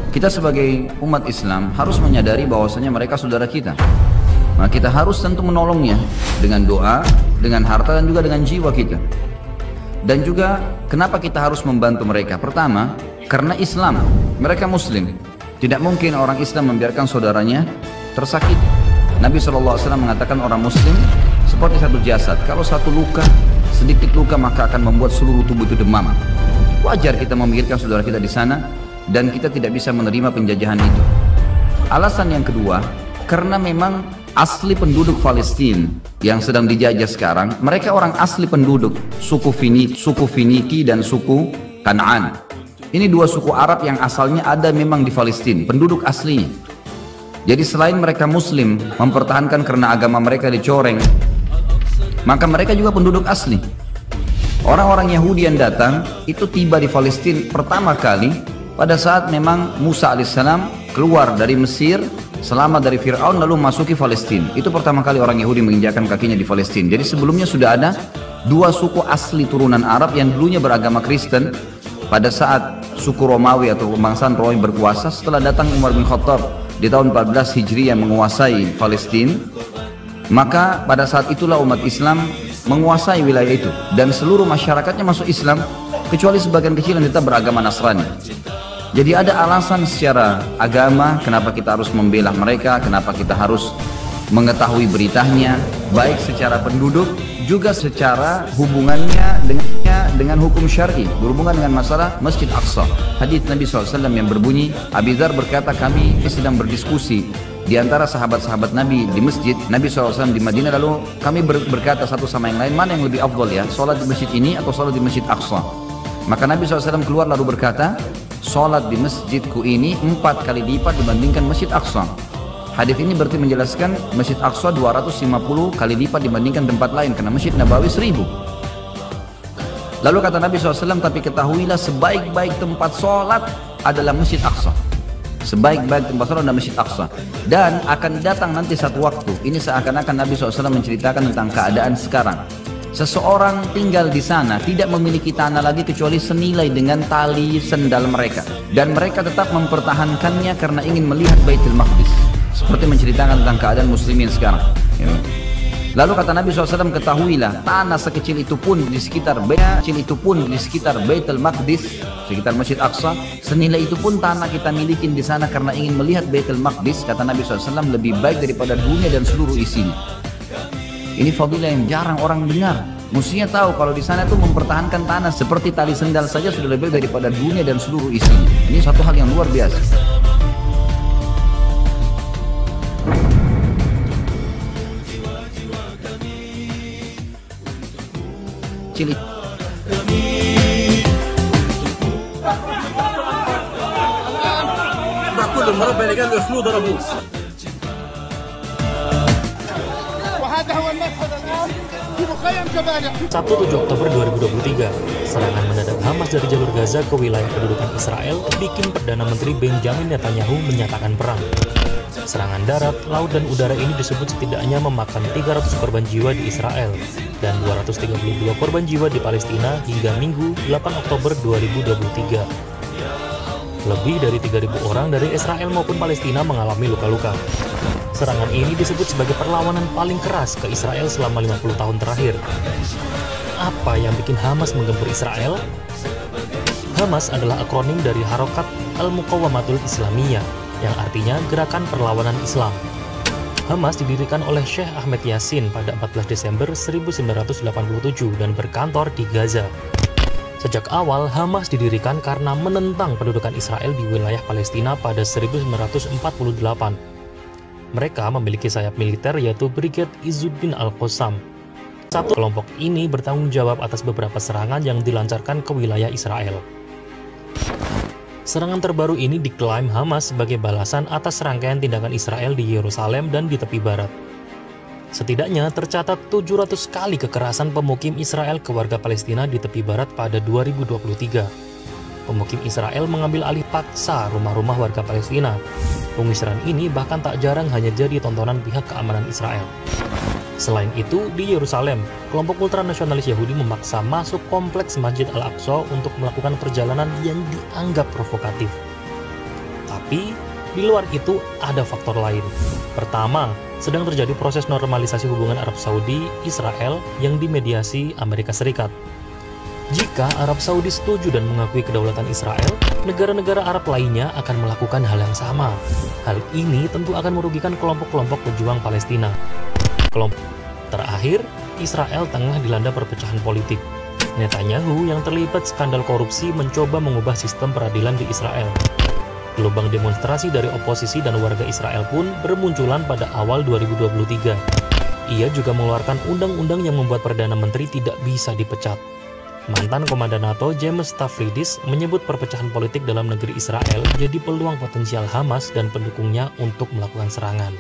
Kita sebagai umat Islam harus menyadari bahwasanya mereka saudara kita. Nah, kita harus tentu menolongnya dengan doa, dengan harta dan juga dengan jiwa kita. Dan juga kenapa kita harus membantu mereka? Pertama, karena Islam, mereka Muslim. Tidak mungkin orang Islam membiarkan saudaranya tersakiti. Nabi SAW mengatakan orang Muslim seperti satu jasad. Kalau satu luka, sedikit luka maka akan membuat seluruh tubuh itu demam. Wajar kita memikirkan saudara kita di sana dan kita tidak bisa menerima penjajahan itu. Alasan yang kedua, karena memang asli penduduk Palestina yang sedang dijajah sekarang, mereka orang asli penduduk suku Finiki dan suku Kanaan. Ini dua suku Arab yang asalnya ada memang di Palestina, penduduk aslinya. Jadi selain mereka Muslim mempertahankan karena agama mereka dicoreng, maka mereka juga penduduk asli. Orang-orang Yahudi yang datang itu tiba di Palestina pertama kali pada saat memang Musa alaihissalam keluar dari Mesir, selamat dari Fir'aun lalu masuki Palestina. Itu pertama kali orang Yahudi menginjakkan kakinya di Palestina. Jadi sebelumnya sudah ada dua suku asli turunan Arab yang dulunya beragama Kristen. Pada saat suku Romawi atau pembangsaan Romawi berkuasa, setelah datang Umar bin Khattab di tahun 14 Hijriah menguasai Palestina, maka pada saat itulah umat Islam menguasai wilayah itu dan seluruh masyarakatnya masuk Islam kecuali sebagian kecil yang tetap beragama Nasrani. Jadi ada alasan secara agama kenapa kita harus membela mereka, kenapa kita harus mengetahui beritanya, baik secara penduduk juga secara hubungannya dengan hukum syar'i, berhubungan dengan masalah Masjid Aqsa. Hadits Nabi SAW yang berbunyi, Abi Dzar berkata, kami sedang berdiskusi di antara sahabat-sahabat Nabi di masjid, Nabi SAW di Madinah, lalu kami berkata satu sama yang lain, mana yang lebih afdal ya, sholat di masjid ini atau sholat di Masjid Aqsa? Maka Nabi SAW keluar lalu berkata, sholat di masjidku ini 4 kali lipat dibandingkan Masjid Aqsa. Hadis ini berarti menjelaskan Masjid Aqsa 250 kali lipat dibandingkan tempat lain, karena Masjid Nabawi 1000. Lalu kata Nabi SAW, tapi ketahuilah sebaik-baik tempat sholat adalah Masjid Aqsa. Sebaik-baik tempat sholat adalah Masjid Aqsa. Dan akan datang nanti satu waktu, ini seakan-akan Nabi SAW menceritakan tentang keadaan sekarang. Seseorang tinggal di sana tidak memiliki tanah lagi kecuali senilai dengan tali sendal mereka, dan mereka tetap mempertahankannya karena ingin melihat Baitul Maqdis, seperti menceritakan tentang keadaan muslimin sekarang. Lalu kata Nabi SAW, ketahuilah tanah sekecil itu pun di sekitar Baitul Maqdis, sekitar Masjid Aqsa, senilai itu pun tanah kita milikin di sana karena ingin melihat Baitul Maqdis, kata Nabi SAW, lebih baik daripada dunia dan seluruh isinya. Ini fadilah yang jarang orang dengar. Mestinya tahu kalau di sana tuh mempertahankan tanah seperti tali sendal saja sudah lebih daripada dunia dan seluruh isinya. Ini satu hal yang luar biasa. Cili. Sabtu 7 Oktober 2023, serangan mendadak Hamas dari jalur Gaza ke wilayah kedudukan Israel bikin Perdana Menteri Benjamin Netanyahu menyatakan perang. Serangan darat, laut, dan udara ini disebut setidaknya memakan 300 korban jiwa di Israel dan 232 korban jiwa di Palestina hingga Minggu 8 Oktober 2023. Lebih dari 3.000 orang dari Israel maupun Palestina mengalami luka-luka. Serangan ini disebut sebagai perlawanan paling keras ke Israel selama 50 tahun terakhir. Apa yang bikin Hamas menggempur Israel? Hamas adalah akronim dari Harokat Al-Muqawamatul Islamiyah, yang artinya Gerakan Perlawanan Islam. Hamas didirikan oleh Syekh Ahmed Yassin pada 14 Desember 1987 dan berkantor di Gaza. Sejak awal, Hamas didirikan karena menentang pendudukan Israel di wilayah Palestina pada 1948. Mereka memiliki sayap militer yaitu Brigade Izzuddin Al-Qassam. Satu kelompok ini bertanggung jawab atas beberapa serangan yang dilancarkan ke wilayah Israel. Serangan terbaru ini diklaim Hamas sebagai balasan atas rangkaian tindakan Israel di Yerusalem dan di tepi barat. Setidaknya tercatat 700 kali kekerasan pemukim Israel ke warga Palestina di tepi barat pada 2023. Pemukim Israel mengambil alih paksa rumah-rumah warga Palestina. Pengusiran ini bahkan tak jarang hanya jadi tontonan pihak keamanan Israel. Selain itu, di Yerusalem, kelompok ultranasionalis Yahudi memaksa masuk kompleks Masjid Al-Aqsa untuk melakukan perjalanan yang dianggap provokatif. Tapi, di luar itu ada faktor lain. Pertama, sedang terjadi proses normalisasi hubungan Arab Saudi-Israel yang dimediasi Amerika Serikat. Jika Arab Saudi setuju dan mengakui kedaulatan Israel, negara-negara Arab lainnya akan melakukan hal yang sama. Hal ini tentu akan merugikan kelompok-kelompok pejuang Palestina. Terakhir, Israel tengah dilanda perpecahan politik. Netanyahu yang terlibat skandal korupsi mencoba mengubah sistem peradilan di Israel. Gelombang demonstrasi dari oposisi dan warga Israel pun bermunculan pada awal 2023. Ia juga mengeluarkan undang-undang yang membuat Perdana Menteri tidak bisa dipecat. Mantan Komandan NATO James Stavridis menyebut perpecahan politik dalam negeri Israel jadi peluang potensial Hamas dan pendukungnya untuk melakukan serangan.